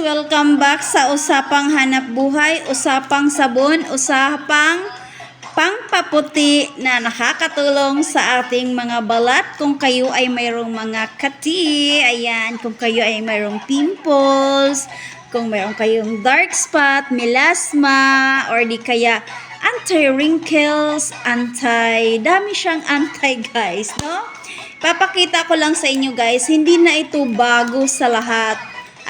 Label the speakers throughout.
Speaker 1: welcome back sa usapang hanap buhay, usapang sabon, usapang pangpaputi na nakakatulong sa ating mga balat kung kayo ay mayroong mga kati, ayan, kung kayo ay mayroong pimples, kung mayroong kayong dark spot, melasma, or di kaya anti-wrinkles, dami siyang anti guys, no? Papakita ko lang sa inyo guys, hindi na ito bago sa lahat.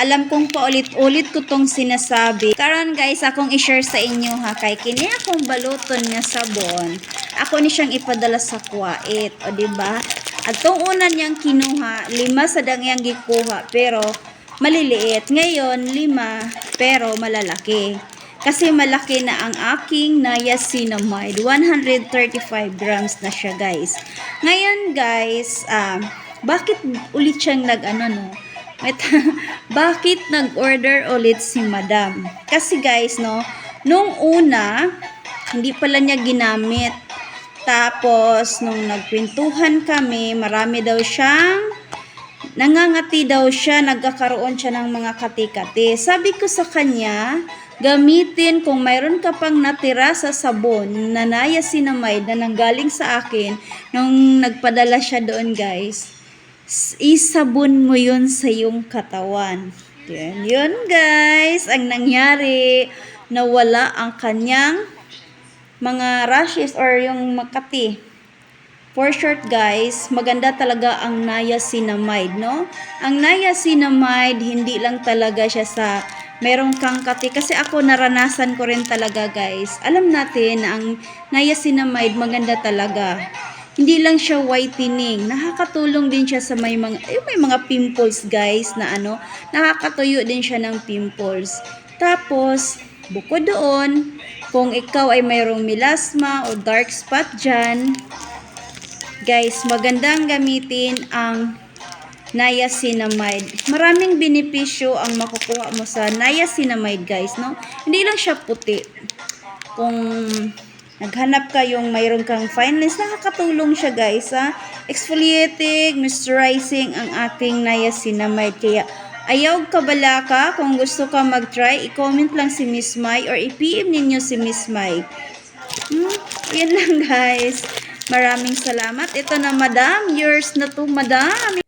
Speaker 1: Alam kong paulit-ulit ko tong sinasabi. Karon guys, akong i-share sa inyo ha. Kay kini akong baluton nga sabon. Ako ni siyang ipadala sa Kuwait. O diba? At tong una niyang kinuha, 5 sa dangyang gikuha. Pero maliliit. Ngayon, 5 pero malalaki. Kasi malaki na ang aking niacinamide. 135 grams na siya guys. Ngayon guys, bakit ulit siyang bakit nag-order ulit si madam? Kasi guys, no, nung una, hindi pala niya ginamit. Tapos, nung nagkwentuhan kami, marami daw siyang, nangangati daw siya, nagkakaroon siya ng mga kati-kati. Sabi ko sa kanya, gamitin kung mayroon ka pang natira sa sabon na niacinamide na nanggaling sa akin, nung nagpadala siya doon guys, isabon mo yun sa iyong katawan. Yun guys, ang nangyari, nawala ang kanyang mga rashes or yung makati. For short guys, maganda talaga ang niacinamide, no? Ang niacinamide, hindi lang talaga siya sa merong kang kati. Kasi ako naranasan ko rin talaga guys. Alam natin na ang niacinamide maganda talaga. Hindi lang siya whitening, nakakatulong din siya sa may mga pimples guys na nakakatuyo din siya ng pimples. Tapos, bukod doon, kung ikaw ay mayroong melasma o dark spot dyan, guys, magandang gamitin ang niacinamide. Maraming benepisyo ang makukuha mo sa niacinamide guys, no? Hindi lang siya puti. Kung naghanap kayong mayroon kang fineness, nakakatulong siya guys, ha? Exfoliating, moisturizing ang ating niacinamide. Kaya ayaw kabalaka, kung gusto ka mag-try, i-comment lang si Miss Mai or i-PM ninyo si Miss Mai. Yan lang guys. Maraming salamat. Ito na madam, yours na to madam.